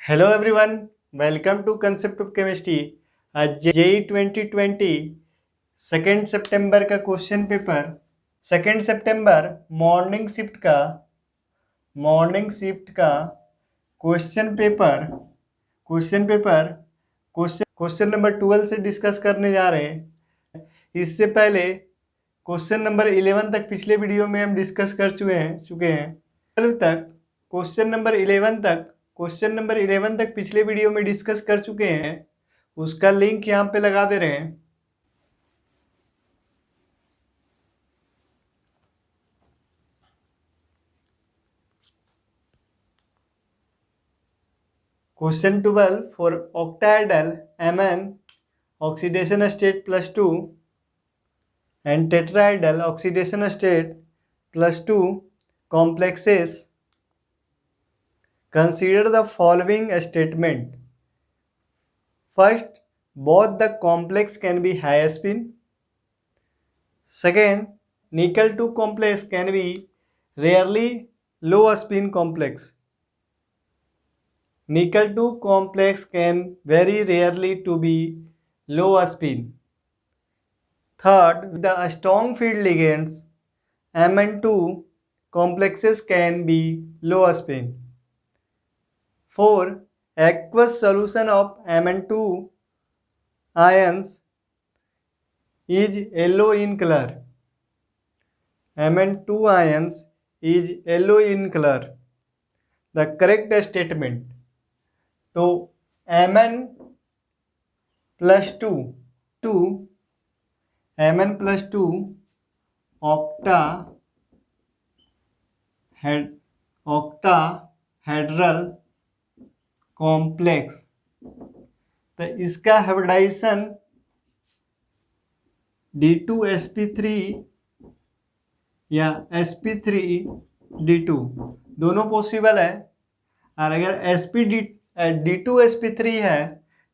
Hello everyone, welcome to concept of chemistry. आज JEE 2020 2 सितंबर का क्वेश्चन पेपर, 2 सितंबर मॉर्निंग शिफ्ट का क्वेश्चन नंबर 12 से डिस्कस करने जा रहे हैं। इससे पहले क्वेश्चन नंबर 11 तक पिछले वीडियो में हम डिस्कस कर चुके हैं। 12 तक क्वेश्चन नंबर 11 तक पिछले वीडियो में डिस्कस कर चुके हैं। उसका लिंक यहाँ पे लगा दे रहे हैं। Question 12 for octahedral Mn oxidation state +2 and tetrahedral oxidation state +2 complexes. Consider the following statement. First, both the complex can be high spin. Second, nickel 2 complex can be rarely low spin complex. Nickel 2 complex can very rarely to be low spin. Third, with the strong field ligands, Mn2 complexes can be low spin. 4. Aqueous solution of Mn2 ions is yellow in color. Mn2 ions is yellow in color. The correct statement. तो Mn plus 2 octahedral complex, तो इसका hybridisation D2sp3 या sp3d2 दोनों possible है। और अगर D2sp3 है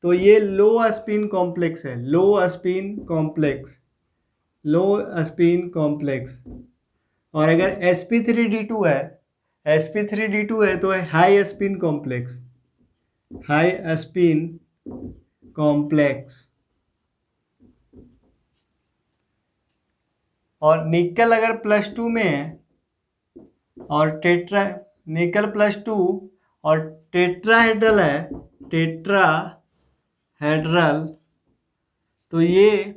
तो ये लो स्पिन कॉम्प्लेक्स है, लो स्पिन कॉम्प्लेक्स। और अगर sp3d2 है तो है हाई स्पिन कॉम्प्लेक्स। और निकल अगर +2 में है और निकल +2 और टेट्राहेड्रल है, तो ये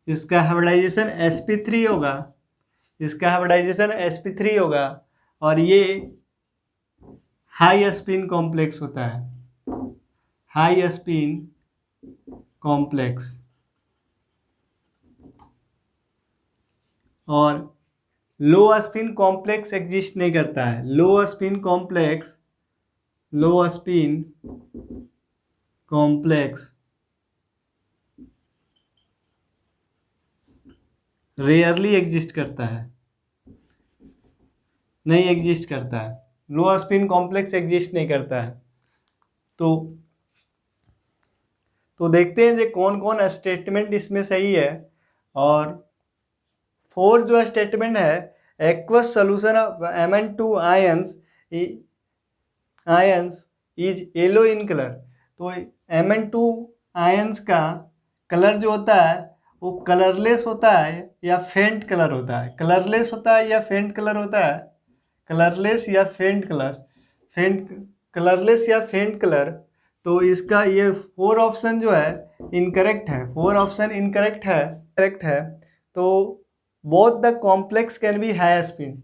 इसका हाइब्रिडाइजेशन sp3 होगा और ये हाई स्पिन कॉम्प्लेक्स होता है, हाई स्पिन कॉम्प्लेक्स। और लो स्पिन कॉम्प्लेक्स एग्जिस्ट नहीं करता है। लो स्पिन कॉम्प्लेक्स रेयरली एग्जिस्ट करता है, नहीं एग्जिस्ट करता है। लो स्पिन कॉम्प्लेक्स एग्जिस्ट नहीं करता है। तो देखते हैं जो कौन कौन स्टेटमेंट इसमें सही है। और 4 जो स्टेटमेंट है, aqueous solution of Mn2 ions is yellow in colour. तो Mn2 आयंस का कलर जो होता है वो कलरलेस होता है या फेंट कलर होता है, कलरलेस या फेंट कलर। तो इसका ये 4 ऑप्शन जो है इनकरेक्ट है। तो both the complex can be high spin.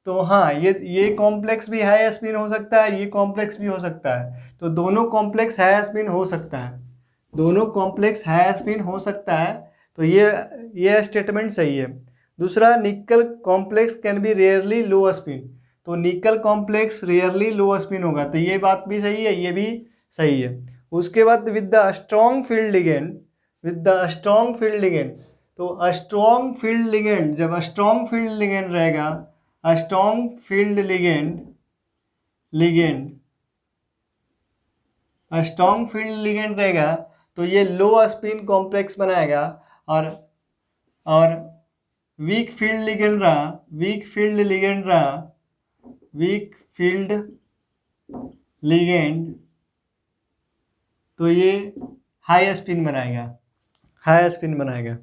तो हाँ, ये कॉम्प्लेक्स भी हाई स्पिन हो सकता है, ये कॉम्प्लेक्स भी हो सकता है। तो दोनों कॉम्प्लेक्स हाई स्पिन हो सकता है। तो ये स्टेटमेंट सही है। दूसरा, निकल complex can be rarely low spin. तो निकल कॉम्प्लेक्स रेयरली लो स्पिन होगा, तो ये बात भी सही है, ये भी सही है। उसके बाद with the strong field ligand, तो स्ट्रॉन्ग फील्ड लिगेंड, जब स्ट्रॉन्ग फील्ड लिगेंड रहेगा, तो ये लो स्पिन कॉम्प्लेक्स बनाएगा। और वीक फील्ड लिगेंड लिगेंड, तो ये हाई स्पिन बनाएगा, हाई स्पिन बनाएगा।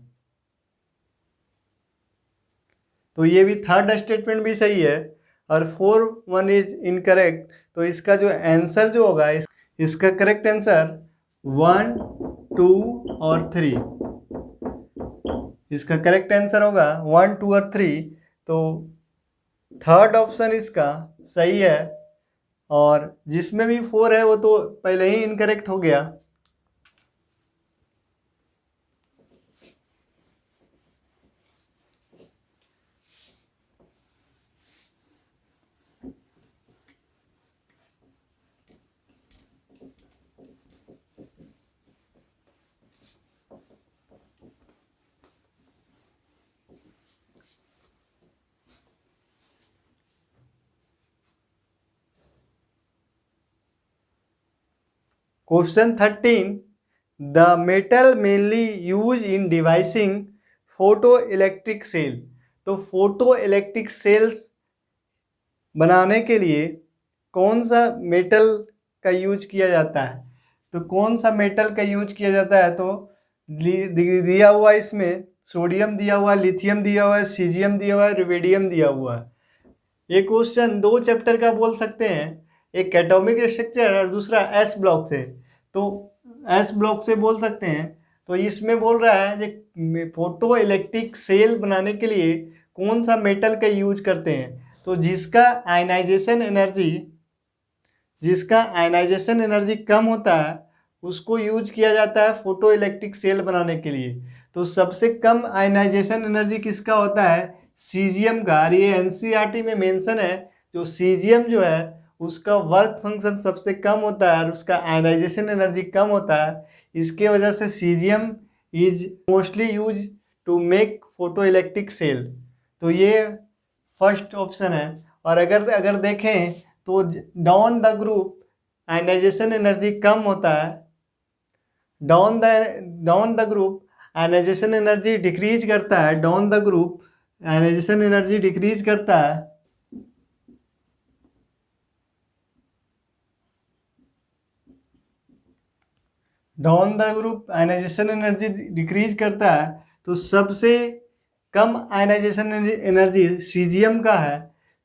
तो ये भी थर्ड स्टेटमेंट भी सही है और 4 1 इज इनकरेक्ट। तो इसका जो आंसर जो होगा इसका करेक्ट आंसर 1 2 और 3, इसका करेक्ट आंसर होगा 1 2 और 3। तो थर्ड ऑप्शन इसका सही है और जिसमें भी 4 है वो तो पहले ही इनकरेक्ट हो गया। Question 13. The metal mainly used in devising photoelectric cell. तो फोटोइलेक्ट्रिक सेल्स बनाने के लिए कौन सा मेटल का यूज किया जाता है? तो कौन सा मेटल का यूज किया जाता है? तो दिया हुआ इसमें सोडियम दिया हुआ है, लिथियम दिया हुआ है, सीजियम दिया हुआ है, रुबिडियम दिया हुआ है। ये क्वेश्चन 2 चैप्टर का बोल सकते हैं, एक एटॉमिक स्ट्रक्चर और दूसरा एस ब्लॉक से। तो एस ब्लॉक से बोल सकते हैं। तो इसमें बोल रहा है कि फोटो इलेक्ट्रिक सेल बनाने के लिए कौन सा मेटल का यूज करते हैं? तो जिसका आयनाइजेशन एनर्जी कम होता है उसको यूज किया जाता है फोटो इलेक्ट्रिक सेल बनाने के लिए। तो सबसे कम आयनाइजेशन एनर्जी किसका होता है? सीजियम का। और ये एनसीईआरटी में मेंशन है, जो सीजियम जो है उसका वर्क फंक्शन सबसे कम होता है और उसका आयनाइजेशन एनर्जी कम होता है। इसके वजह से caesium is mostly use to make photo electric cell. तो ये फर्स्ट ऑप्शन है। और अगर देखें तो down the group ionisation energy कम होता है, down the group ionisation energy decrease करता है, down the group ionisation energy decrease करता है। Down the group ionisation energy decrease करता है। तो सबसे कम आयनाइजेशन एनर्जी सीजियम का है।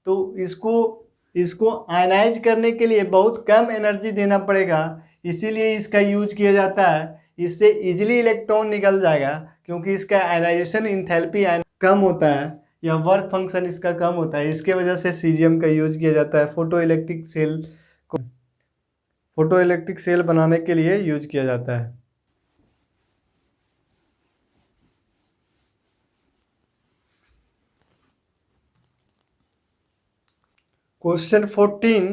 तो इसको आयनाइज करने के लिए बहुत कम एनर्जी देना पड़ेगा, इसीलिए इसका यूज किया जाता है। इससे इजीली इलेक्ट्रॉन निकल जाएगा क्योंकि इसका आयनाइजेशन इंथैल्पी कम होता है या वर्क फंक्शन इसका कम होता है। इसके वजह से सीजियम का यूज किया जाता है, फोटो इलेक्ट्रिक सेल बनाने के लिए यूज किया जाता है। Question 14।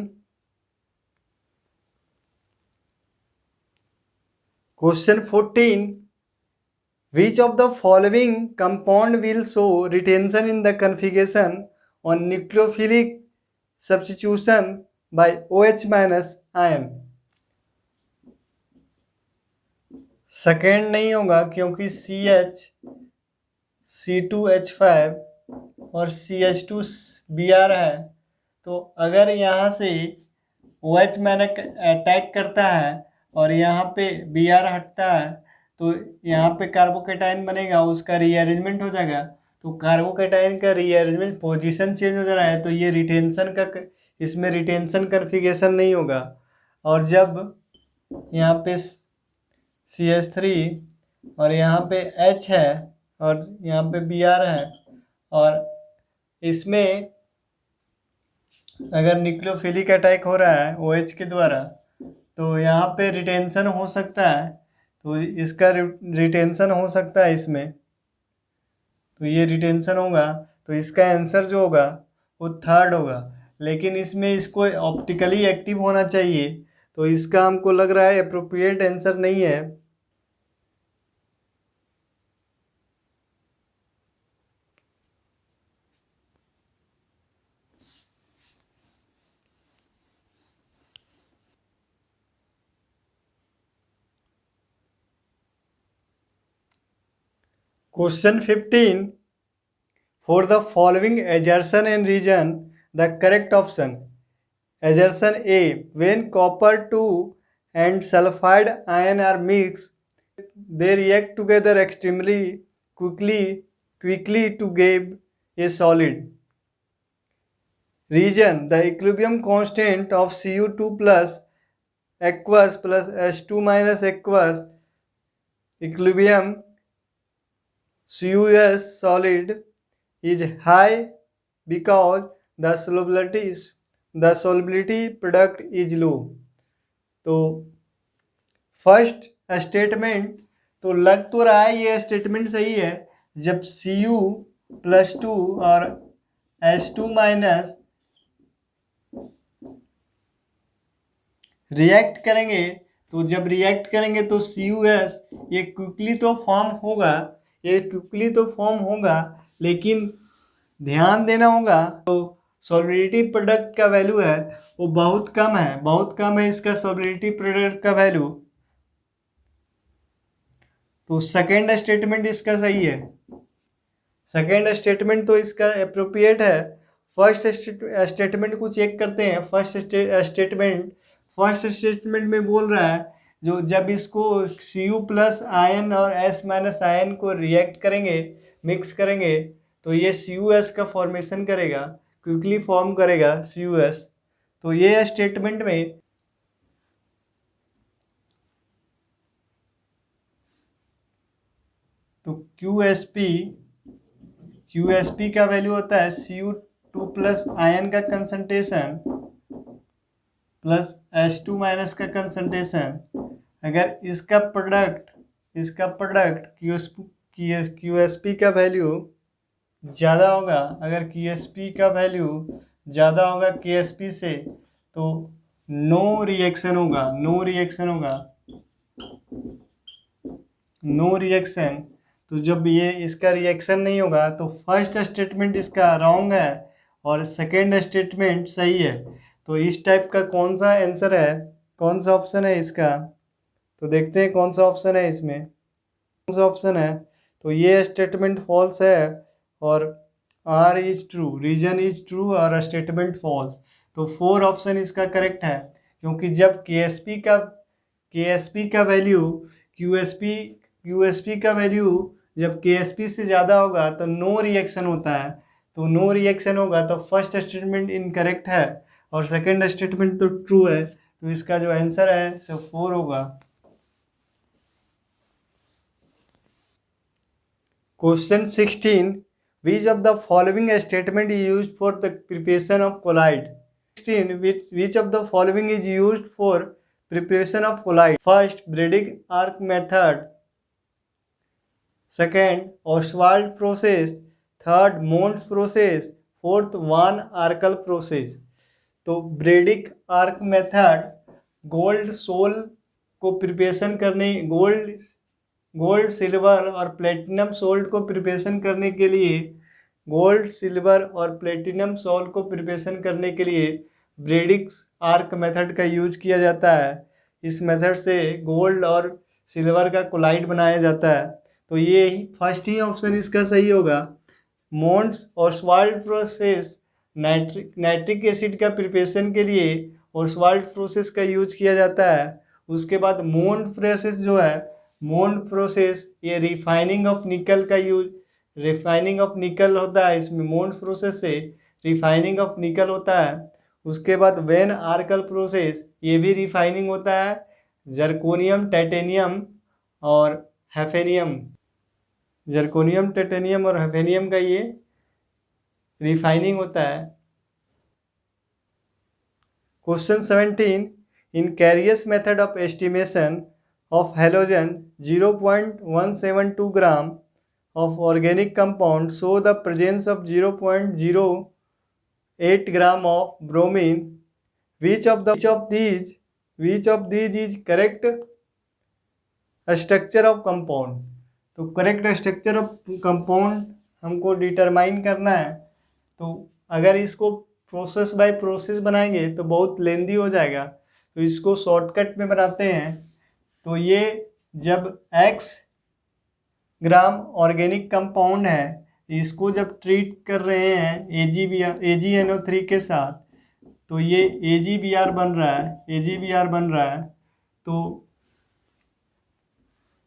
Which of the following compound will show retention in the configuration on nucleophilic substitution by OH minus ion? Second नहीं होगा क्योंकि CH C2H5 और CH2Br है। तो अगर यहाँ से OH मैंने अटैक करता है और यहाँ पे Br हटता है तो यहाँ पे कार्बोकेटाइन बनेगा, उसका रीअरेंजमेंट हो जाएगा। तो कार्बोकेटाइन का रीअरेंजमेंट पोजीशन चेंज हो जा रहा है, तो ये इसमें रिटेंशन कन्फिगरेशन नहीं होगा। और जब यहाँ पे CH3 और यहाँ पे H है और यहाँ पे Br है और इसमें अगर न्यूक्लियोफिलिक अटैक हो रहा है OH के द्वारा तो यहाँ पे रिटेंशन हो सकता है। तो इसका रिटेंशन हो सकता है इसमें, तो ये रिटेंशन होगा। तो इसका आंसर जो होगा वो थर्ड होगा, लेकिन इसमें इसको ऑप्टिकली एक्टिव होना चाहिए, तो इसका हमको लग रहा है अप्रोप्रिएट आंसर नहीं है। Question 15. For the following assertion and reason the correct option. Assertion A. When copper 2 and sulfide ion are mixed, they react together extremely quickly to give a solid. Reason: the equilibrium constant of Cu2 plus aqueous plus H2 minus aqueous equilibrium CuS solid is high because the solubility product is low. तो first statement तो लग तो रहा है ये statement सही है, जब Cu+2 और H2 माइनस रिएक्ट करेंगे, तो जब रिएक्ट करेंगे तो CuS ये क्विकली तो फॉर्म होगा, लेकिन ध्यान देना होगा तो सॉल्युबिलिटी प्रोडक्ट का वैल्यू है वो बहुत कम है इसका सॉल्युबिलिटी प्रोडक्ट का वैल्यू। तो सेकेंड स्टेटमेंट इसका सही है, सेकेंड स्टेटमेंट तो इसका अप्रोप्रिएट है। फर्स्ट स्टेटमेंट को चेक करते हैं। फर्स्ट स्टेटमेंट में बोल रहा है जो जब इसको Cu प्लस आयन और S माइनस आयन को रिएक्ट करेंगे, मिक्स करेंगे, तो ये CuS का फॉर्मेशन करेगा, क्विकली फॉर्म करेगा CuS। तो ये स्टेटमेंट में तो QSP का वैल्यू होता है Cu2 प्लस आयन का कंसंट्रेशन प्लस H2 माइनस का कंसंट्रेशन। अगर इसका प्रोडक्ट QSP का वैल्यू ज़्यादा होगा, अगर QSP का वैल्यू ज़्यादा होगा KSP से, तो नो रिएक्शन होगा। तो जब ये इसका रिएक्शन नहीं होगा तो फर्स्ट स्टेटमेंट इसका रॉन्ग है और सेकेंड स्टेटमेंट सही है। तो इस टाइप का कौन सा आंसर है, कौन सा ऑप्शन है इसका, तो देखते हैं कौन सा ऑप्शन है इसमें, कौन सा ऑप्शन है। तो ये स्टेटमेंट फॉल्स है और R is true, reason is true और स्टेटमेंट फॉल्स। तो 4 ऑप्शन इसका करेक्ट है, क्योंकि जब KSP का वैल्यू QSP का वैल्यू जब KSP से ज़्यादा होगा तो नो रिएक्शन होता है, तो नो रिएक्शन होगा तो फर्स्ट स्टेटमेंट इनकरेक्ट है और सेकंड स्टेटमेंट तो ट्रू है। तो इसका जो आंसर है सो 4 होगा। Question 16, which of the following statement is used for the preparation of colloid? 16, which of the following is used for preparation of colloid? First, Bredig arc method. Second, Ostwald process. Third, Mons process. Fourth, Van Arkel process. तो Bredig arc method gold sol को preparation करने, gold silver और platinum sol को preparation करने के लिए, Bredig arc method का use किया जाता है। इस मेथड से गोल्ड और सिल्वर का कोलाइड बनाया जाता है। तो ये फर्स्ट ही ऑप्शन इसका सही होगा। मोन्स ऑस्वाल्ड प्रोसेस, नाइट्रिक एसिड का प्रिपरेशन के लिए ऑस्वाल्ड प्रोसेस का यूज किया जाता है। उसके बाद मोन प्रोसेस जो है, मोन प्रोसेस ये रिफाइनिंग ऑफ निकल होता है। इसमें मोन प्रोसेस से रिफाइनिंग ऑफ निकल होता है। उसके बाद वेन आर्कल प्रोसेस ये भी रिफाइनिंग होता है, जर्कोनियम टाइटेनियम और हैफेनियम, जर्कोनियम टाइटेनियम और हैफेनियम का ये रिफाइनिंग होता है। Question 17, in Carius method of estimation of halogen 0.172 gram of organic compound show the presence of 0.08 gram of bromine. Which of these is correct structure of compound? तो correct structure of compound हमको determine करना है। तो अगर इसको process by process बनाएंगे तो बहुत लेंदी हो जाएगा, तो इसको शॉर्टकट में बनाते हैं। तो ये जब X ग्राम ऑर्गेनिक कंपाउंड है, इसको जब ट्रीट कर रहे हैं AgNO3 के साथ, तो ये AgBr बन रहा है, AgBr बन रहा है, तो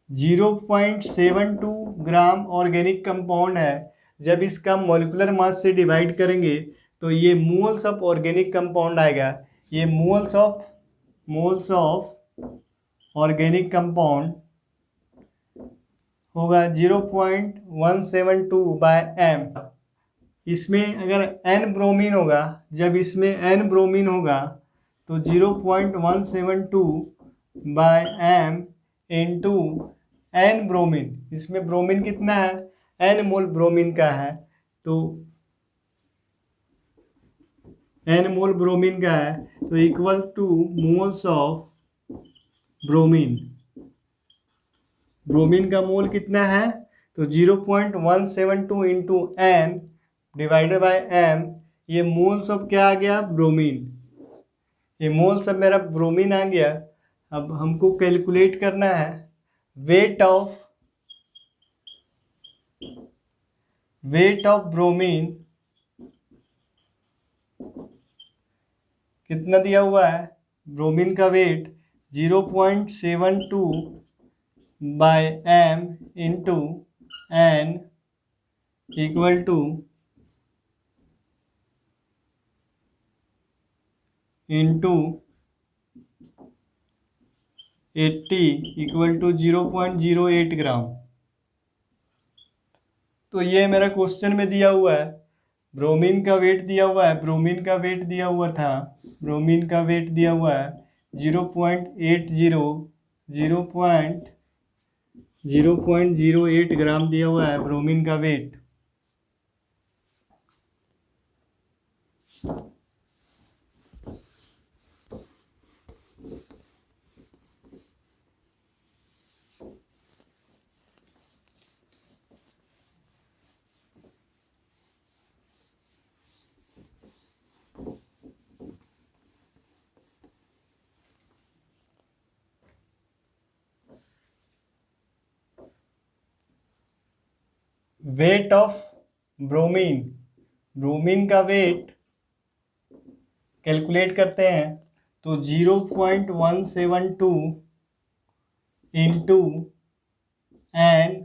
0.72 ग्राम ऑर्गेनिक कंपाउंड है। जब इसका मॉलिक्यूलर मास से डिवाइड करेंगे तो ये मोल्स ऑफ ऑर्गेनिक कंपाउंड आएगा। ये मोल्स ऑफ ऑर्गेनिक कंपाउंड होगा 0.172 बाय m। इसमें अगर n ब्रोमीन होगा, जब इसमें n ब्रोमीन होगा तो 0.172 by m into n bromine. इसमें ब्रोमीन कितना है, n मोल ब्रोमीन का है, तो n मोल ब्रोमीन का है, तो equal two moles of bromine. Bromine का मोल कितना है, तो 0.172 into n divided by m। ये मोल्स ऑफ क्या आ गया, ब्रोमीन। ये मोल्स ऑफ मेरा ब्रोमीन आ गया। अब हमको कैलकुलेट करना है वेट ऑफ ब्रोमीन कितना दिया हुआ है। ब्रोमीन का weight 0.72 by m into n equal to into 80 equal to 0.08 gram. तो ये मेरा क्वेश्चन में दिया हुआ है, ब्रोमीन का वेट दिया हुआ है, ब्रोमीन का वेट दिया हुआ था, ब्रोमीन का वेट दिया हुआ है 0.08 ग्राम दिया हुआ है ब्रोमीन का weight. Weight of bromine, bromine का वेट कैलकुलेट करते हैं तो 0.172 इंटू n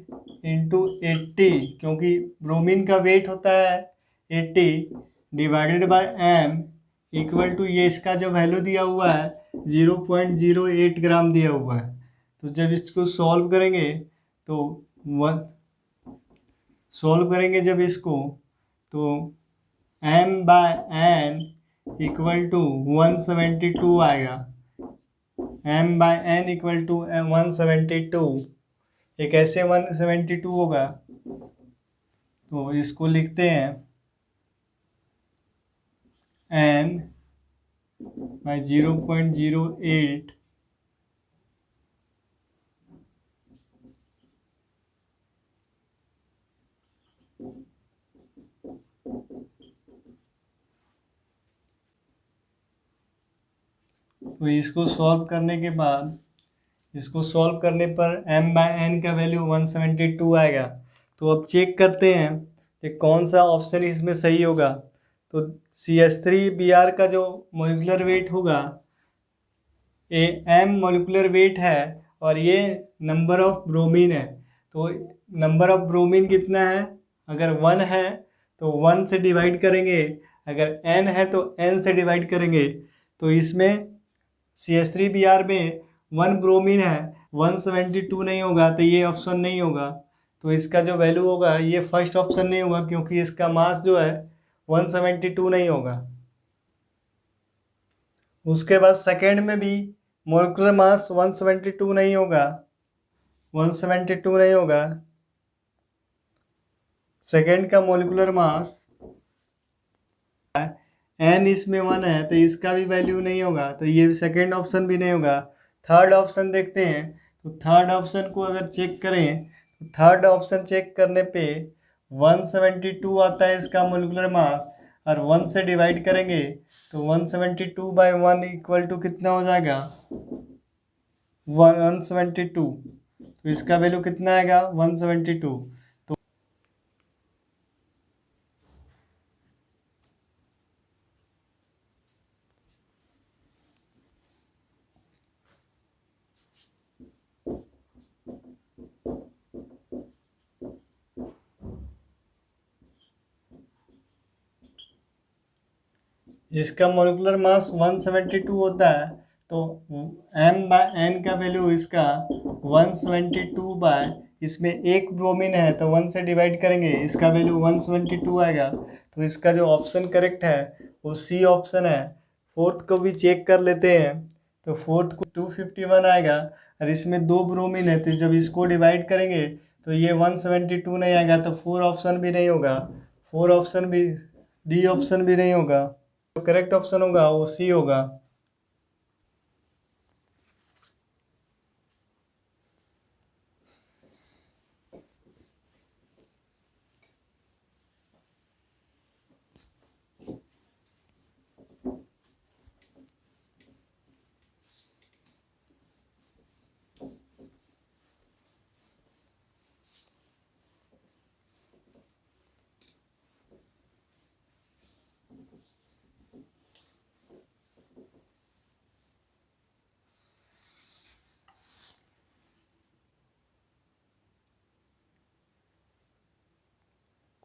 इंटू 80, क्योंकि ब्रोमीन का वेट होता है 80 divided by m equal to ये इसका जो वैल्यू दिया हुआ है 0.08 ग्राम दिया हुआ है। तो जब इसको सॉल्व करेंगे जब इसको, तो m by n equal to 172 आएगा। m by n equal to 172, ये कैसे 172 होगा, तो इसको लिखते हैं n बाय 0.08 तो इसको सॉल्व करने के बाद, इसको सॉल्व करने पर m बाय n का वैल्यू 172 आएगा। तो अब चेक करते हैं कि कौन सा ऑप्शन इसमें सही होगा। तो CH3Br का जो मॉलिक्यूलर वेट होगा, ये m मॉलिक्यूलर वेट है और ये नंबर ऑफ ब्रोमीन है। तो नंबर ऑफ ब्रोमीन कितना है, अगर 1 है तो 1 से डिवाइड करेंगे, अगर n है तो n से डिवाइड करेंगे। तो इसमें CH3Br में 1 ब्रोमीन है, 172 नहीं होगा, तो ये ऑप्शन नहीं होगा। तो इसका जो वैल्यू होगा ये फर्स्ट ऑप्शन नहीं होगा, क्योंकि इसका मास जो है 172 नहीं होगा। उसके बाद सेकेंड में भी मॉलिक्यूलर मास 172 नहीं होगा, 172 नहीं होगा। सेकेंड का मॉलिक्यूलर मास n इसमें 1 है, तो इसका भी वैल्यू नहीं होगा, तो ये सेकेंड ऑप्शन भी नहीं होगा। थर्ड ऑप्शन देखते हैं, तो थर्ड ऑप्शन को अगर चेक करें तो थर्ड ऑप्शन चेक करने पे 172 आता है इसका मॉलिक्यूलर मास, और 1 से डिवाइड करेंगे तो 172 बाई 1 इक्वल टू कितना हो जाएगा, 172। तो इसका वैल्यू कितना आएगा, 172। इसका मोलिकुलर मास 172 होता है, तो m/n का वैल्यू इसका 172 इसमें एक ब्रोमीन है तो 1 से डिवाइड करेंगे, इसका वैल्यू 172 आएगा। तो इसका जो ऑप्शन करेक्ट है वो सी ऑप्शन है। फोर्थ को भी चेक कर लेते हैं, तो फोर्थ को 251 आएगा, और इसमें दो ब्रोमीन है तो जब इसको डिवाइड करेंगे तो ये 172 नहीं आएगा, तो फोर ऑप्शन भी नहीं होगा, फोर ऑप्शन भी, डी ऑप्शन भी नहीं होगा। तो करेक्ट ऑप्शन होगा वो सी होगा।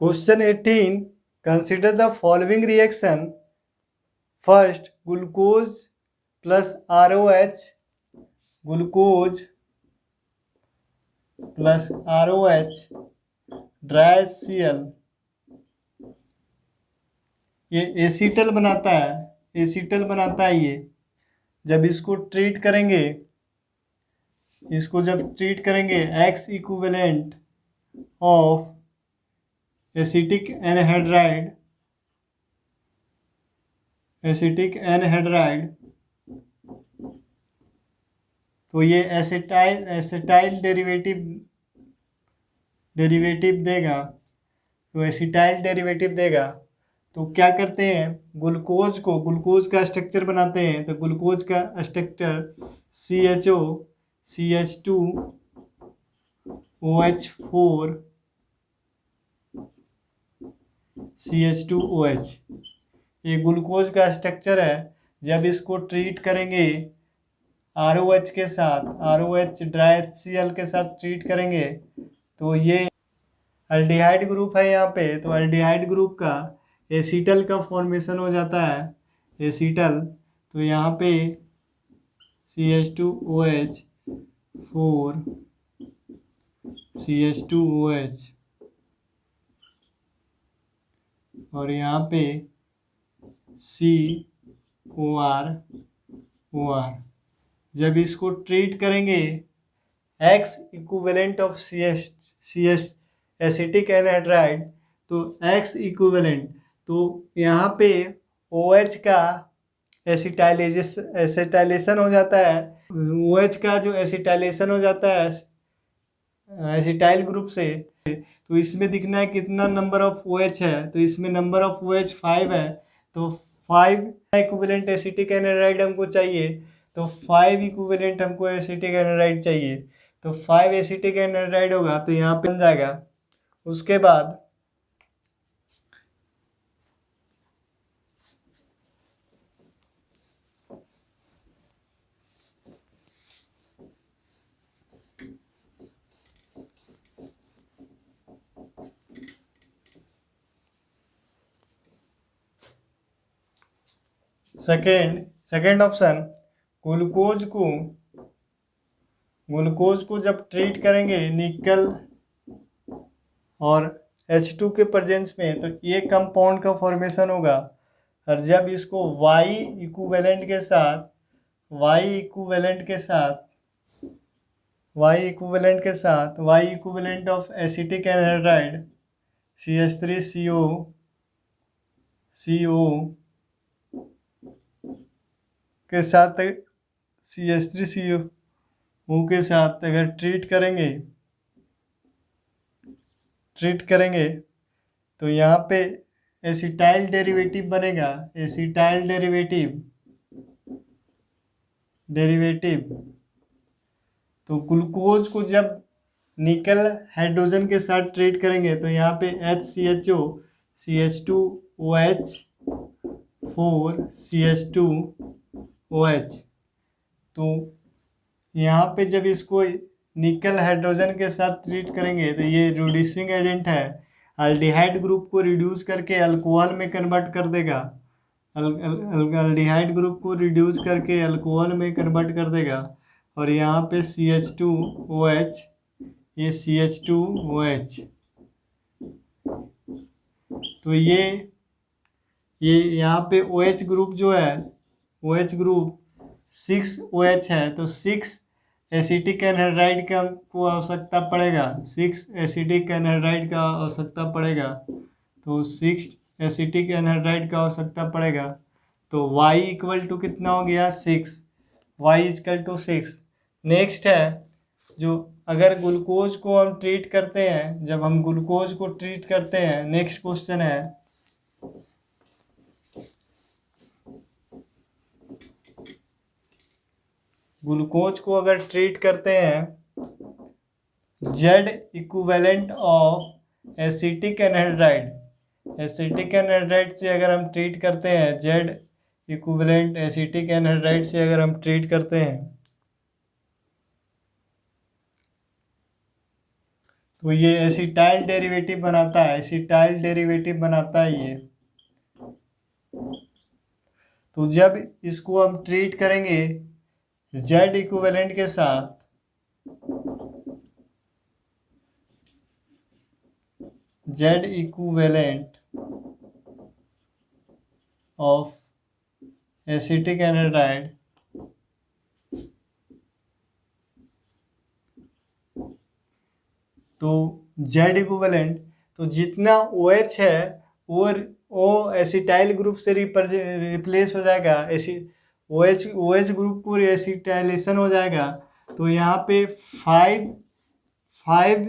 Question 18. Consider the following reaction. First, glucose plus ROH, glucose plus ROH, dry HCl, ये एसीटल बनाता है, एसीटल बनाता है ये। जब इसको ट्रीट करेंगे, इसको जब ट्रीट करेंगे X equivalent of acetic anhydride, acetic anhydride, तो ये एसिटाइल एसिटाइल डेरिवेटिव देगा, तो एसिटाइल डेरिवेटिव देगा। तो क्या करते हैं, ग्लूकोज का स्ट्रक्चर बनाते हैं। तो ग्लूकोज का स्ट्रक्चर CHO CH2OH4 CH2OH, ये ग्लूकोज का स्ट्रक्चर है। जब इसको ट्रीट करेंगे ROH के साथ, ROH ड्राई HCl के साथ ट्रीट करेंगे, तो ये अल्डिहाइड ग्रुप है यहाँ पे, तो अल्डिहाइड ग्रुप का एसीटल का फॉर्मेशन हो जाता है, एसीटल। तो यहाँ पे CH2OH4 CH2OH, और यहाँ पे COR। जब इसको ट्रीट करेंगे X equivalent of CS acetic anhydride, तो X इक्विवेलेंट, तो यहाँ पे OH का एसिटाइलेशन हो जाता है, OH का जो एसिटाइलेशन हो जाता है एसिटाइल ग्रुप से, तो इसमें दिखना है कितना नंबर ऑफ OH है, तो इसमें नंबर ऑफ OH 5 है, तो 5 इक्विवेलेंट एसिटिक एनहाइड्राइड हमको चाहिए, तो 5 इक्विवेलेंट हमको एसिटिक एनहाइड्राइड चाहिए, तो 5 एसिटिक एनहाइड्राइड होगा, तो यहाँ पे बन जाएगा। उसके बाद सेकेंड ऑप्शन, ग्लूकोज को जब ट्रीट करेंगे निकल और H2 के प्रेजेंस में, तो ये कंपाउंड का फॉर्मेशन होगा। और जब इसको Y equivalent Y equivalent of acetic anhydride CH3CO के साथ, CH3CO के साथ अगर ट्रीट करेंगे तो यहाँ पे एसिटाइल डेरिवेटिव बनेगा, एसिटाइल डेरिवेटिव। तो ग्लूकोज को जब निकल हाइड्रोजन के साथ ट्रीट करेंगे तो यहाँ पे HCHO CH2OH4 CH2OH, तो यहाँ पे जब इसको निकल हाइड्रोजन के साथ ट्रीट करेंगे तो ये रिड्यूसिंग एजेंट है, अल्डिहाइड ग्रुप को रिड्यूस करके अल्कोहल में कन्वर्ट कर देगा, अल्डिहाइड ग्रुप को रिड्यूस करके अल्कोहल में कन्वर्ट कर देगा। और यहाँ पे CH2OH, ये CH2OH, तो ये यहाँ पे OH ग्रुप जो है, OH ग्रुप 6OH है, तो 6 एसिटिक एनहाइड्राइड का को आवश्यकता पड़ेगा, 6 एसिटिक एनहाइड्राइड का आवश्यकता पड़ेगा, तो 6 एसिटिक एनहाइड्राइड का आवश्यकता पड़ेगा। तो Y इक्वल टू कितना हो गया, 6, Y इक्वल टू 6। नेक्स्ट है, जो अगर ग्लूकोज को हम ट्रीट करते हैं, जब हम ग्लूकोज को ट्रीट करते हैं, नेक्स्ट क्वेश्चन है, ग्लूकोज को अगर ट्रीट करते हैं, Z equivalent of acetic anhydride, acetic anhydride से अगर हम ट्रीट करते हैं, Z इक्विवेलेंट एसिटिक एनहाइड्राइड से अगर हम ट्रीट करते हैं, तो ये एसिटाइल डेरिवेटिव बनाता है, एसिटाइल डेरिवेटिव बनाता है ये। तो जब इसको हम ट्रीट करेंगे Z इक्विवेलेंट के साथ, Z equivalent of acetic anhydride, तो Z इक्विवेलेंट, तो जितना OH है वो एसिटाइल ग्रुप से रिप्लेस हो जाएगा, OH ग्रुप को एसिटाइलेशन हो जाएगा। तो यहाँ पे 5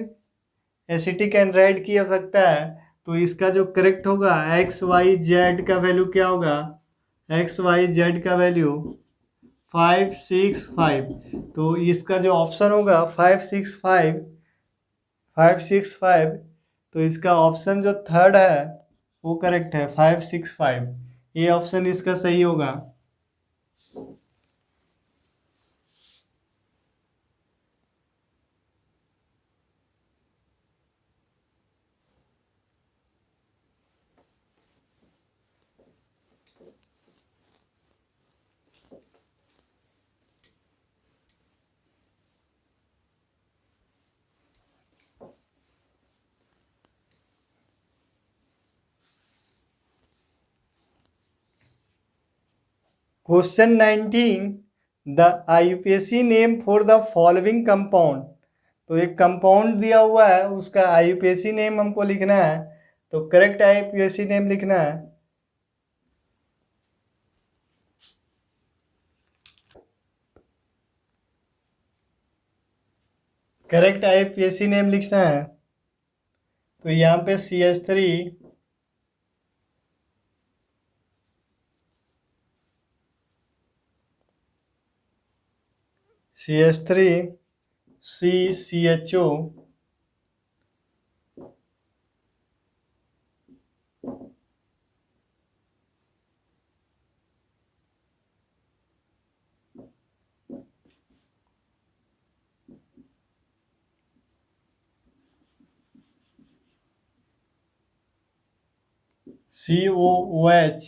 एसिटिक एनहाइड्राइड की आवश्यकता है। तो इसका जो करेक्ट होगा, XYZ का वैल्यू क्या होगा, XYZ का वैल्यू 5, 6, 5। तो इसका जो ऑप्शन होगा 5, 6, 5, तो इसका ऑप्शन जो थर्ड है वो करेक्ट है, 5, 6, 5, ये ऑप्शन इसका सही होगा। Question 19, the IUPAC name for the following compound. तो एक कंपाउंड दिया हुआ है, उसका IUPAC नेम हमको लिखना है। तो करेक्ट IUPAC नेम लिखना है, करेक्ट IUPAC नेम लिखना है। तो यहाँ पे CH3, CHO, COOH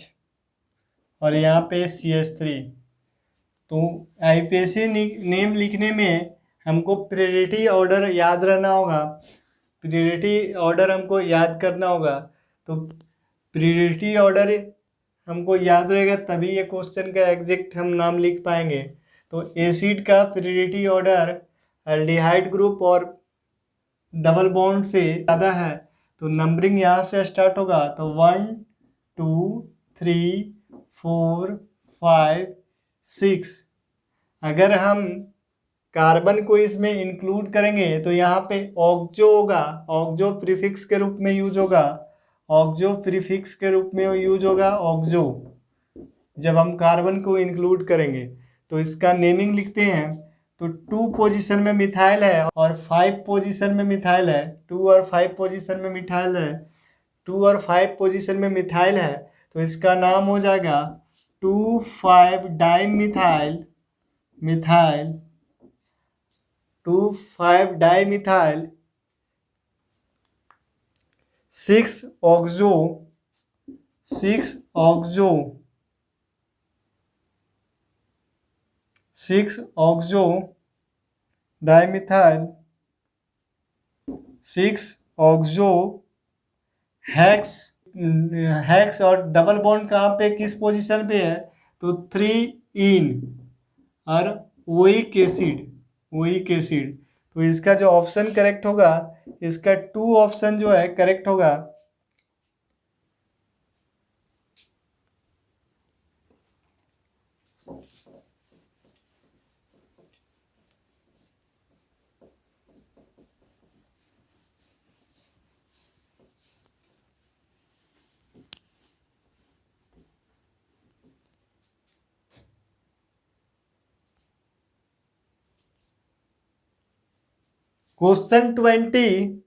और यहाँ पे CH3। तो IUPAC नेम लिखने में हमको प्रायोरिटी ऑर्डर याद रहना होगा, प्रायोरिटी ऑर्डर हमको याद करना होगा। तो प्रायोरिटी ऑर्डर हमको याद रहेगा तभी ये क्वेश्चन का एग्जैक्ट हम नाम लिख पाएंगे। तो एसिड का प्रायोरिटी ऑर्डर एल्डिहाइड ग्रुप और डबल बॉन्ड से ज़्यादा है, तो नंबरिंग यहाँ से स्टार्ट होगा। तो 1, 2, 3, 4, 5, 6। अगर हम कार्बन को इसमें इंक्लूड करेंगे तो यहाँ पे ऑक्जो होगा, ऑक्जो प्रीफिक्स के रूप में यूज होगा, ऑक्जो प्रीफिक्स के रूप में यूज होगा ऑक्जो, जब हम कार्बन को इंक्लूड करेंगे। तो इसका नेमिंग लिखते हैं। तो 2 पोजीशन में मिथाइल है और 5 पोजीशन में मिथाइल है, 2 और 5 पोजीशन में मिथाइल है, 2 और 5 पोजीशन में मिथाइल है। तो इसका नाम हो जाएगा 2,5 dimethyl, 2,5 dimethyl 6 oxo 6 oxo dimethyl 6 oxo hex hex और डबल बॉन्ड कहाँ पे किस पोजीशन पे है, तो 3 इन और ओइक एसिड, ओइक एसिड। तो इसका जो ऑप्शन करेक्ट होगा, इसका 2 ऑप्शन जो है करेक्ट होगा। Question 20.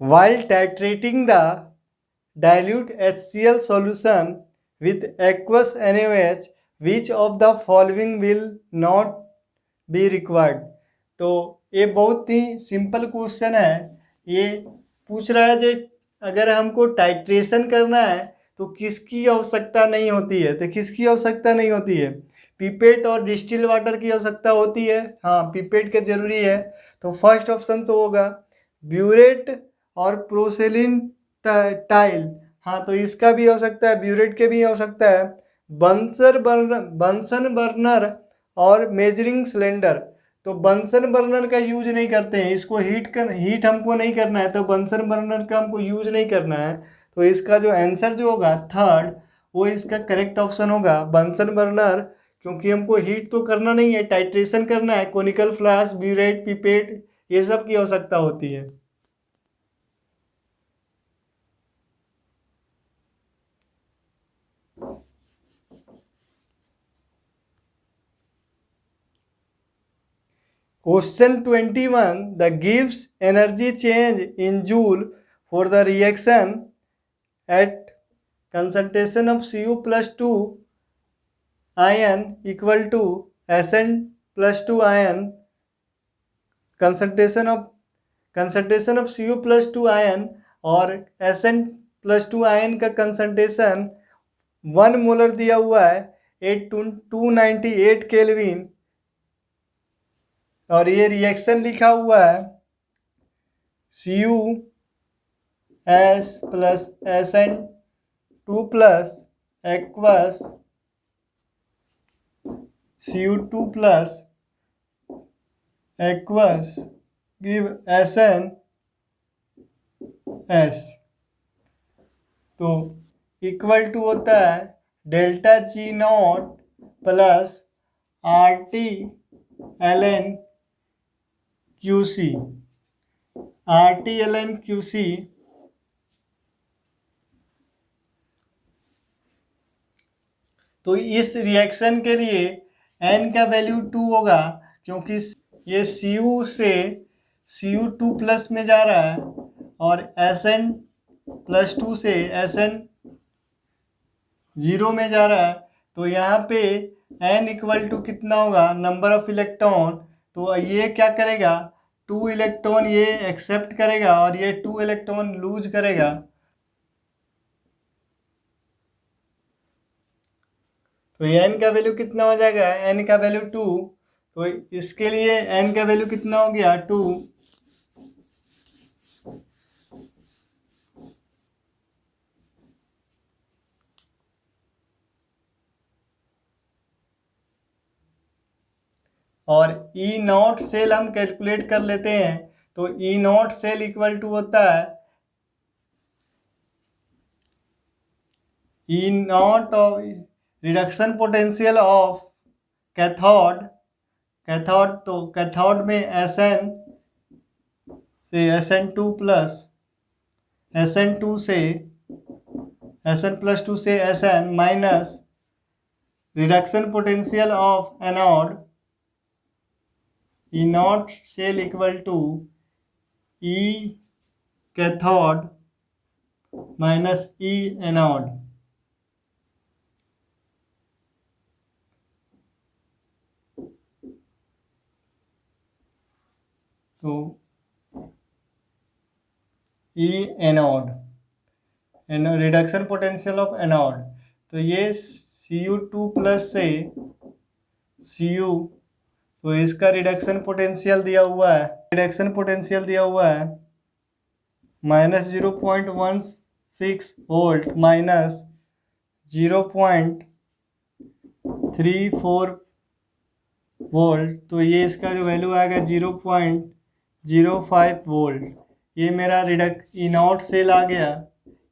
While titrating the dilute HCl solution with aqueous NaOH, which of the following will not be required? तो ये बहुत ही सिंपल क्वेश्चन है। ये पूछ रहा है जो अगर हमको टाइट्रेशन करना है तो किसकी आवश्यकता नहीं होती है, तो किसकी आवश्यकता नहीं होती है, पिपेट और डिस्टिल वाटर की आवश्यकता होती है। हाँ, पिपेट के जरूरी है। तो फर्स्ट ऑप्शन तो होगा ब्यूरेट और प्रोसेलिन टाइल। हाँ, तो इसका भी हो सकता है, ब्यूरेट के भी हो सकता है। बंसन बर्नर और मेजरिंग सिलेंडर, तो बंसन बर्नर का यूज नहीं करते हैं, इसको हीट हमको नहीं करना है, तो बंसन बर्नर का हमको यूज नहीं करना है। तो इसका जो आंसर जो होगा थर्ड, वो इसका करेक्ट ऑप्शन होगा बंसन बर्नर, क्योंकि हमको हीट तो करना नहीं है, टाइट्रेशन करना है। कोनिकल फ्लास्क, ब्यूरेट, पिपेट, ये सब की आवश्यकता होती है। Question 21. The Gibbs energy change in joule for the reaction at concentration of Cu plus 2 ion equal to Sn plus 2 ion, concentration of Cu plus 2 ion और Sn plus 2 ion का concentration 1 molar दिया हुआ है 298 kelvin, और ये reaction लिखा हुआ है Cu S plus Sn2 plus aqueous Cu2 plus aqueous give Sn S। तो इक्वल टू होता है delta G not plus RT ln QC, RT ln QC। तो इस रिएक्शन के लिए n का वैल्यू 2 होगा, क्योंकि ये Cu से Cu2 प्लस में जा रहा है और Sn प्लस 2 से Sn 0 में जा रहा है। तो यहाँ पे n इक्वल टू कितना होगा, नंबर ऑफ इलेक्ट्रॉन। तो ये क्या करेगा, 2 इलेक्ट्रॉन ये एक्सेप्ट करेगा और ये 2 इलेक्ट्रॉन लूज करेगा। तो n का वैल्यू कितना हो जाएगा, n का वैल्यू 2। तो इसके लिए n का वैल्यू कितना हो गया, 2। और ई नॉट सेल हम कैलकुलेट कर लेते हैं। तो E naught cell equal to होता है E naught of reduction potential of cathode. तो कैथोड में Sn से Sn2 प्लस Sn2 से Sn प्लस 2 से Sn minus reduction potential of anode E naught cell equal to E cathode minus E anode. तो E anode, reduction potential of anode. तो ये Cu2 plus से Cu, तो इसका reduction potential दिया हुआ है, -0.16 वोल्ट -0.34 वोल्ट, तो ये इसका जो वैल्यू आएगा 0.05 वोल्ट। ये मेरा इनॉट सेल आ गया,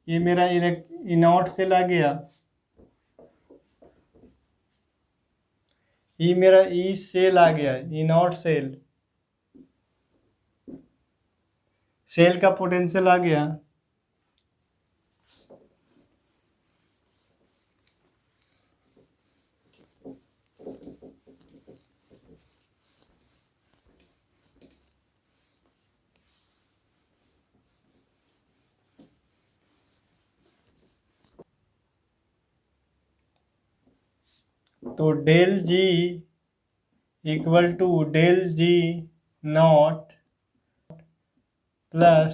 ये मेरा इनॉट सेल आ गया, ये मेरा ई सेल आ गया, इनॉट सेल का पोटेंशियल आ गया। तो del G equal to del G naught plus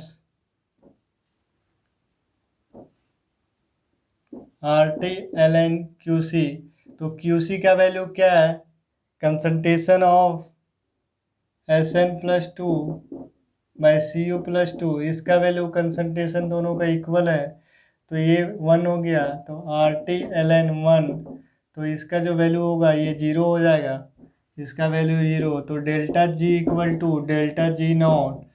RT ln QC। तो QC का वैल्यू क्या है? Concentration of SN+2 by Cu+2, इसका वैल्यू कंसंट्रेशन दोनों का इक्वल है, तो ये 1 हो गया। तो RT ln 1, तो इसका जो वैल्यू होगा ये 0 हो जाएगा, इसका वैल्यू 0। तो delta G equal to delta G naught,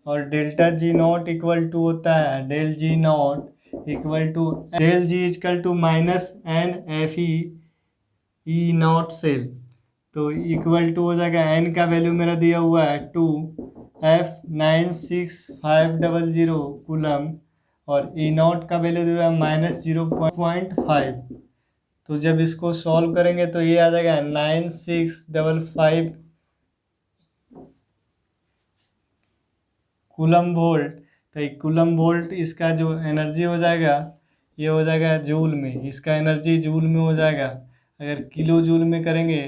और delta G naught equal to होता है del G naught equal to del G equal to -NFE E naught cell, तो इक्वल टू हो जाएगा, n का वैल्यू मेरा दिया हुआ है 2F96500 कूलम, और ई नॉट का वैल्यू दिया है -0.5। तो जब इसको सॉल्व करेंगे तो ये आ जाएगा 9655 कूलम वोल्ट। तो एक कूलम वोल्ट इसका जो एनर्जी हो जाएगा, ये हो जाएगा जूल में, इसका एनर्जी जूल में हो जाएगा। अगर किलो जूल में करेंगे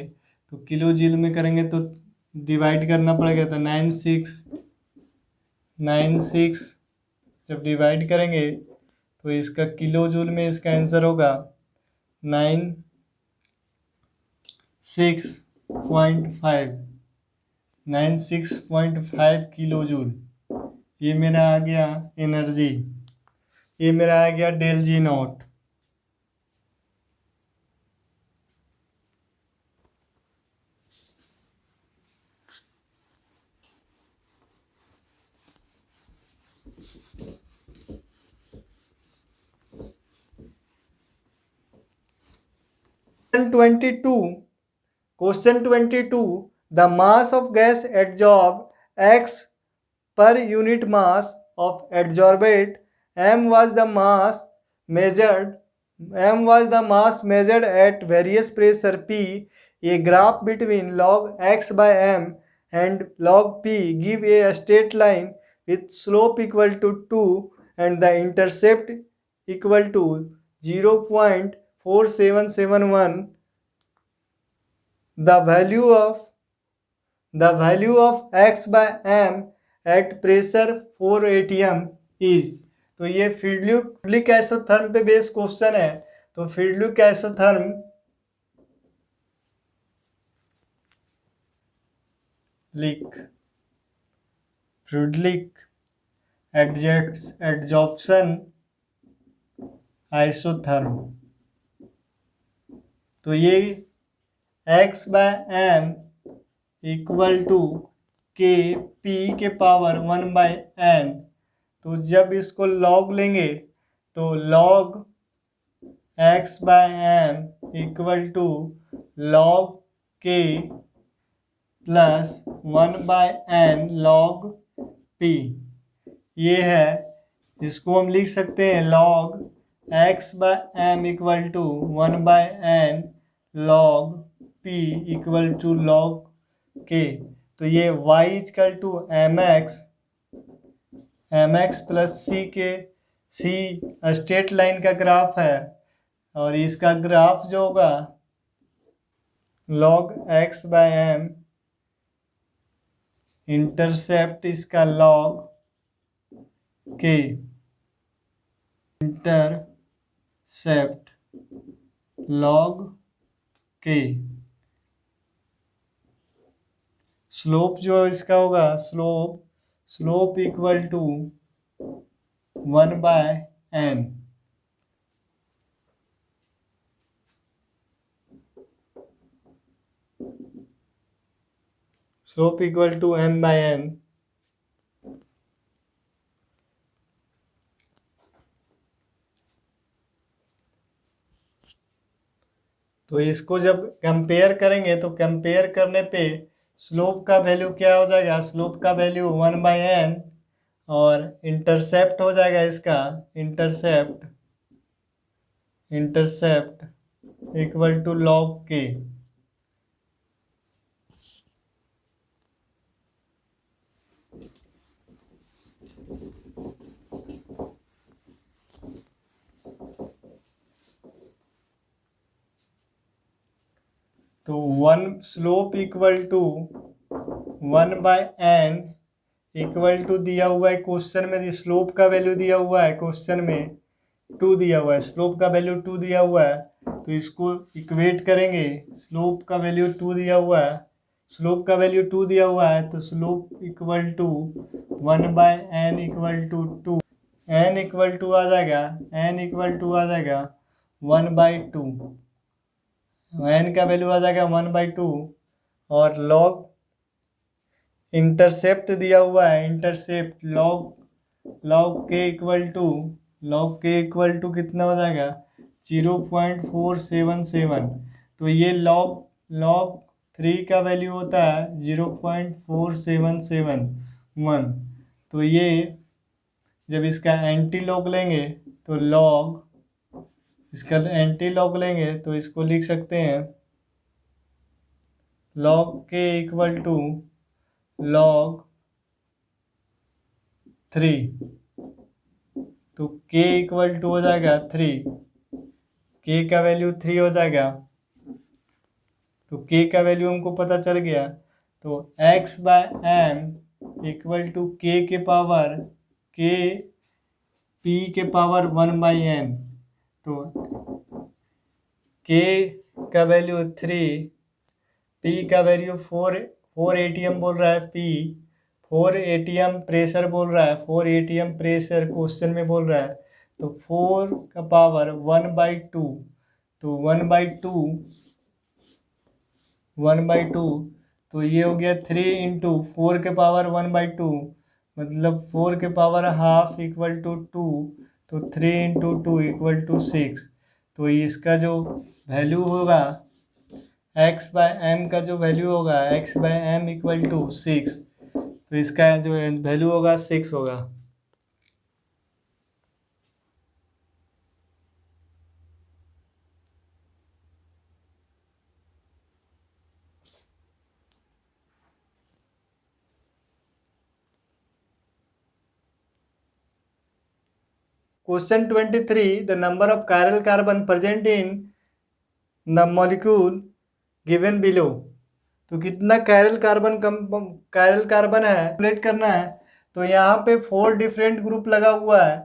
तो किलो जूल में करेंगे तो डिवाइड करना पड़ेगा, तो 96 जब डिवाइड करेंगे तो इसका किलो जूल में इसका आंसर होगा 96.5 किलो जूल। ये मेरा आ गया एनर्जी, ये मेरा आ गया del G naught. Question 22. The mass of gas adsorbed X per unit mass of adsorbate M was the mass measured at various pressure P. A graph between log X by M and log P give a straight line with slope equal to 2 and the intercept equal to 0.4771. The value of X by M at pressure 4 atm is। तो ये Freundlich isotherm पे based question है। तो Freundlich isotherm adsorption isotherm, तो ये X by M equal to K P के power 1/n। तो जब इसको लॉग लेंगे तो log X by M equal to log K plus 1/n log P, ये है। इसको हम लिख सकते हैं log X by M equal to 1/n log P equal to log K। तो ये y equal to mx plus c straight line का ग्राफ है, और इसका ग्राफ जो होगा log x by m, intercept इसका log k, intercept log k, slope जो इसका होगा, slope equal to 1/n। Slope equal to m/n। तो इसको जब कंपेयर करेंगे तो कंपेयर करने पे स्लोप का वैल्यू क्या हो जाएगा, स्लोप का वैल्यू 1/n, और इंटरसेप्ट हो जाएगा इसका, intercept equal to log k। तो slope equal to 1/n equal to दिया हुआ है क्वेश्चन में, स्लोप का वैल्यू दिया हुआ है क्वेश्चन में 2 दिया हुआ है, स्लोप का वैल्यू 2 दिया हुआ है, तो इसको इक्वेट करेंगे। स्लोप का वैल्यू 2 दिया हुआ है, स्लोप का वैल्यू 2 दिया हुआ है, तो slope equal to 1/n equal to 2, n equal to आ जाएगा, n इक्वल टू आ जाएगा 1/2, n का वैल्यू आ जाएगा 1/2, और log इंटरसेप्ट दिया हुआ है, intercept log k equal to कितना हो जाएगा 0.477। तो ये log 3 का वैल्यू होता है 0.4771। तो ये जब इसका एंटी लॉग लेंगे तो तो इसको लिख सकते हैं log k equal to log 3। तो k इक्वल टू हो जाएगा 3, k का वैल्यू 3 हो जाएगा। तो k का वैल्यू हमको पता चल गया, तो x/m इक्वल टू k के पावर k p के पावर 1/n। तो k का वैल्यू 3, p का वैल्यू 4 atm बोल रहा है, 4 atm प्रेशर बोल रहा है, 4 atm प्रेशर क्वेश्चन में बोल रहा है, तो 4 का पावर 1/2, तो 1/2, तो ये हो गया 3 इंटू 4 के पावर 1/2, मतलब 4 के पावर हाफ इक्वल टू 2, तो 3 इंटू 2 इक्वल टू 6। तो इसका जो वैल्यू होगा x/m का जो वैल्यू होगा x/m इक्वल टू 6, तो इसका जो वैल्यू होगा 6 होगा। Question 23, the number of chiral carbon present in the molecule given below. तो कितना कायरल कार्बन है कैलकुलेट करना है। तो यहाँ पे 4 डिफरेंट ग्रुप लगा हुआ है,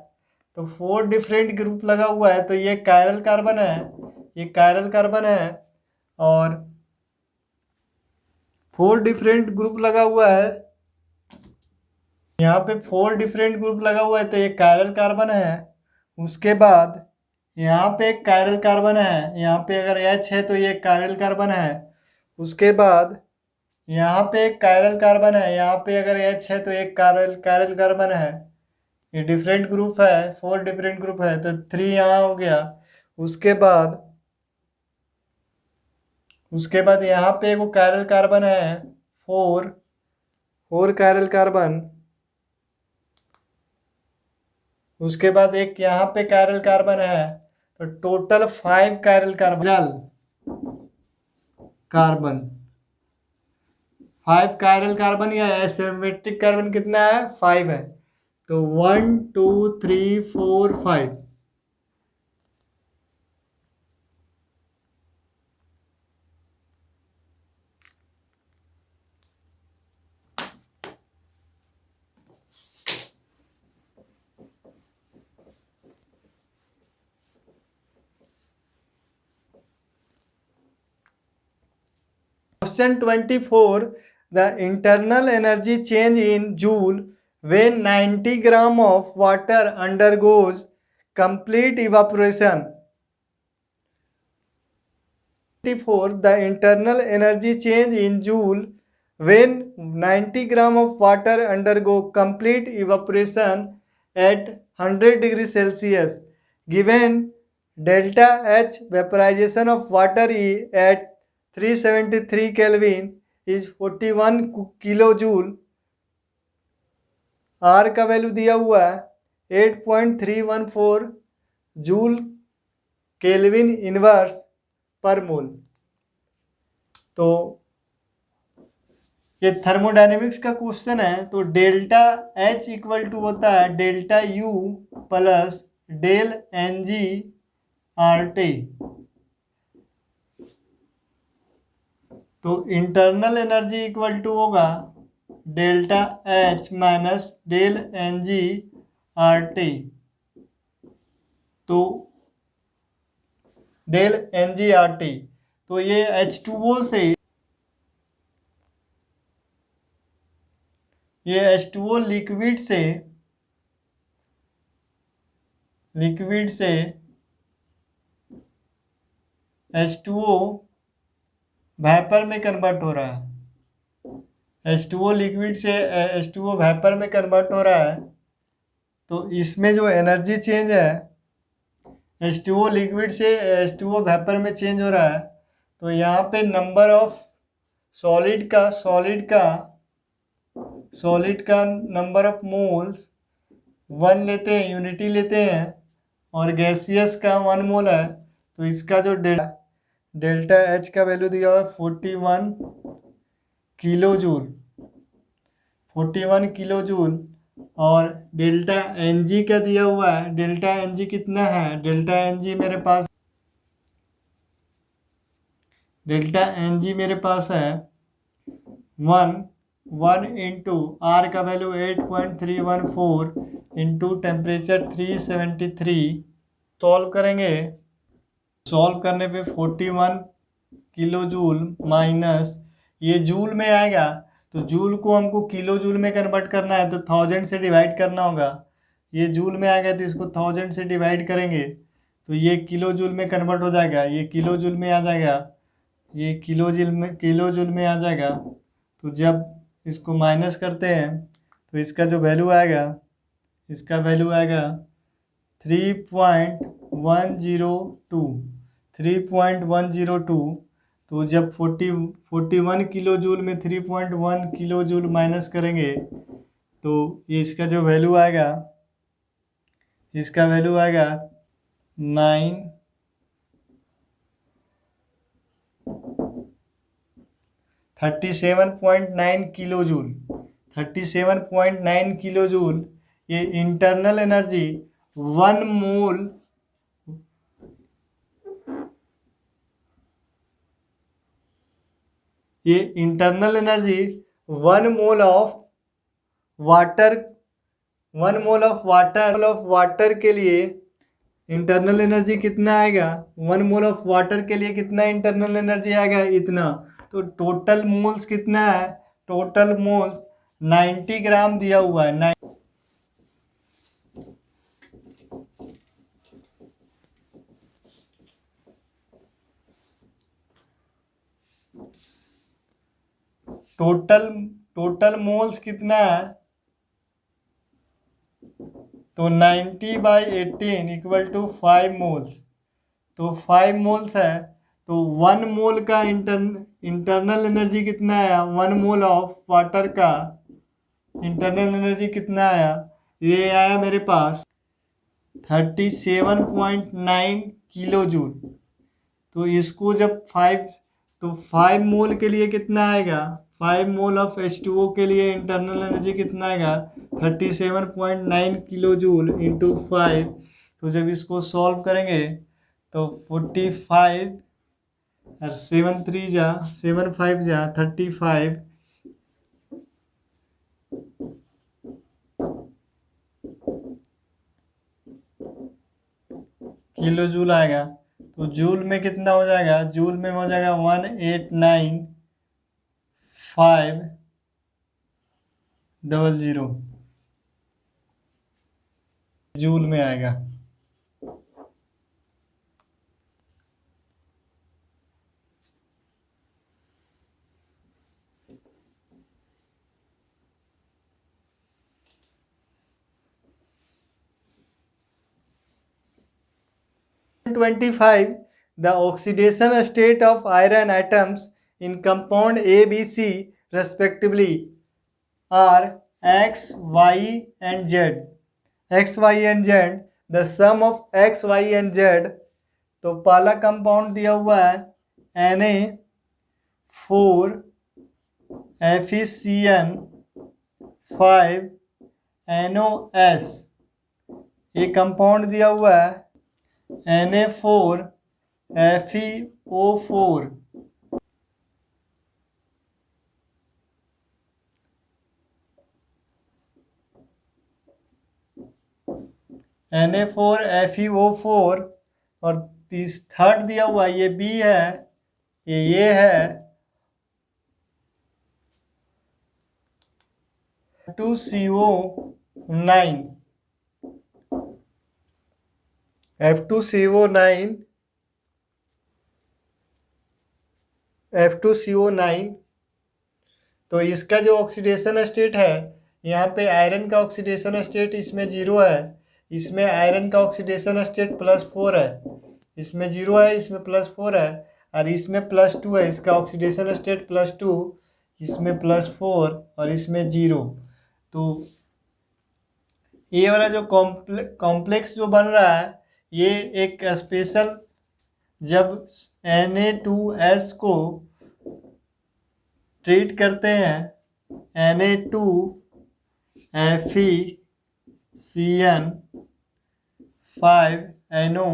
तो 4 डिफरेंट ग्रुप लगा हुआ है, तो ये कायरल कार्बन है, ये कायरल कार्बन है, और 4 डिफरेंट ग्रुप लगा हुआ है, यहाँ पे 4 डिफरेंट ग्रुप लगा हुआ है, तो ये कायरल कार्बन है। उसके बाद यहाँ पे एक कायरल कार्बन है, यहाँ पे अगर H है तो ये कायरल कार्बन है। उसके बाद यहाँ पे एक कायरल कार्बन है, यहाँ पे अगर H है तो एक कायरल कार्बन है। ये डिफरेंट ग्रुप है, 4 डिफरेंट ग्रुप है, तो 3 यहाँ हो गया। उसके बाद यहाँ पे एक कायरल कार्बन है, 4 कायरल कार्बन। उसके बाद एक यहाँ पे कायरल कार्बन है, तो total 5 chiral carbon 5 chiral carbon या एसिमेट्रिक कार्बन कितना है 5 है। तो 1 2 3 4 5। Question 24, the internal energy change in joule when 90 gram of water undergoes complete evaporation. 24. The internal energy change in joule when 90 gram of water undergo complete evaporation at 100 degrees Celsius. Given delta H vaporization of water at 373 Kelvin is 41 kilojoule, R का value दिया हुआ है 8.314 joule kelvin inverse पर मोल। तो ये thermodynamics का question है। तो डेल्टा H इक्वल टू होता है delta U plus del NG RT। तो इंटरनल एनर्जी इक्वल टू होगा delta H minus del NG RT। तो डेल NG RT, तो ये H2O से, ये H2O लिक्विड से H2O वेपर में कन्वर्ट हो रहा है। H2O लिक्विड से H2O वेपर में कन्वर्ट हो रहा है। तो इसमें जो एनर्जी चेंज है H2O लिक्विड से H2O वेपर में चेंज हो रहा है। तो यहाँ पे नंबर ऑफ सॉलिड का नंबर ऑफ मोल्स 1 लेते हैं, यूनिटी लेते हैं, और गैसियस का 1 मोल है। तो इसका जो डेल्टा H का वैल्यू दिया हुआ है 41 किलोजूल, और डेल्टा NG का दिया हुआ है। डेल्टा NG कितना है? डेल्टा NG मेरे पास है 1 इंटू R का वैल्यू 8.314 इंटू टेम्परेचर 373। सॉल्व करेंगे, सॉल्व करने पे 41 किलोजूल माइनस, ये जूल में आएगा। तो जूल को हमको किलो जूल में कन्वर्ट करना है, तो 1000 से डिवाइड करना होगा। ये जूल में आएगा तो इसको 1000 से डिवाइड करेंगे तो ये किलो जूल में कन्वर्ट हो जाएगा। ये किलो जूल में आ जाएगा, ये किलो जूल में आ जाएगा। तो जब इसको माइनस करते हैं तो इसका जो वैल्यू आएगा, इसका वैल्यू आएगा 3.102। तो जब 41 किलो जूल में 3.1 किलो जूल माइनस करेंगे तो ये इसका जो वैल्यू आएगा, इसका वैल्यू आएगा 37.9 किलो जूल। 37.9 किलो जूल ये इंटरनल एनर्जी 1 मोल, ये internal energy 1 mole of water के लिए इंटरनल एनर्जी कितना आएगा? 1 मोल ऑफ वाटर के लिए कितना इंटरनल एनर्जी आएगा? इतना। तो टोटल मोल्स कितना है? टोटल मोल्स 90 ग्राम दिया हुआ है। टोटल मोल्स कितना है? तो 90/18 इक्वल टू 5 मोल्स। तो 5 मोल्स है, तो 1 मोल का इंटरनल एनर्जी कितना आया? 1 मोल ऑफ वाटर का इंटरनल एनर्जी कितना आया? ये आया मेरे पास 37.9 किलो जूल। तो इसको जब 5 मोल के लिए कितना आएगा? 5 मोल ऑफ H2O के लिए इंटरनल एनर्जी कितना आएगा? 37.9 किलो जूल इंटू 5। तो जब इसको सॉल्व करेंगे तो 45 और 7 5 जा 35 किलो जूल आएगा। तो जूल में कितना हो जाएगा? जूल में हो जाएगा 1895 00 जूल में आएगा। The oxidation state of iron atoms in compound A, B, C respectively are X, Y and Z. X, Y and Z, the sum of X, Y and Z। तो पहला कंपाउंड दिया हुआ है Na4 FeCN5NOS। ये compound दिया हुआ है Na4 FeO4। Na4 FeO4 और थर्ड दिया हुआ ये B है, ये है F2CO9। F2CO9। तो इसका जो ऑक्सीडेशन स्टेट है, यहाँ पे आयरन का ऑक्सीडेशन स्टेट इसमें 0 है, इसमें आयरन का ऑक्सीडेशन स्टेट +4 है, इसमें 0 है, इसमें +4 है, और इसमें +2 है। इसका ऑक्सीडेशन स्टेट +2, इसमें +4 और इसमें 0। तो ये वाला जो कॉम्प्लेक्स जो बन रहा है, ये एक स्पेशल, जब Na2S को ट्रीट करते हैं Na2FeCN5NO,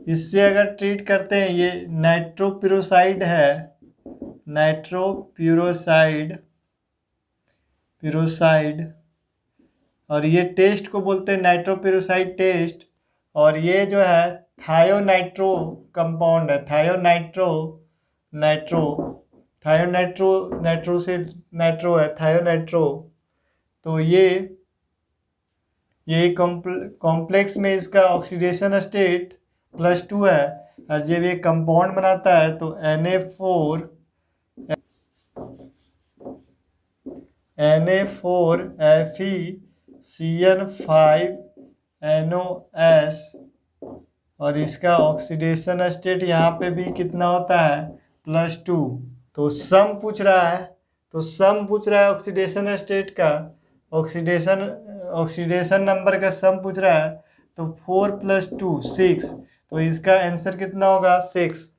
इससे अगर ट्रीट करते हैं, ये नाइट्रोपिरोसाइड है, नाइट्रोपिरोसाइड, और ये टेस्ट को बोलते हैं नाइट्रोपिरोसाइड टेस्ट। और ये जो है थायोनाइट्रो कंपाउंड है, नाइट्रो से नाइट्रो है, थायोनाइट्रो। तो ये कॉम्प्लेक्स में इसका ऑक्सीडेशन स्टेट +2 है, और जब ये कंपाउंड बनाता है तो Na4 FeCN5NOS, और इसका ऑक्सीडेशन स्टेट यहाँ पे भी कितना होता है, +2। तो सम पूछ रहा है ऑक्सीडेशन स्टेट का, ऑक्सीडेशन नंबर का सम पूछ रहा है। तो 4 + 2 6, तो इसका आंसर कितना होगा, 6।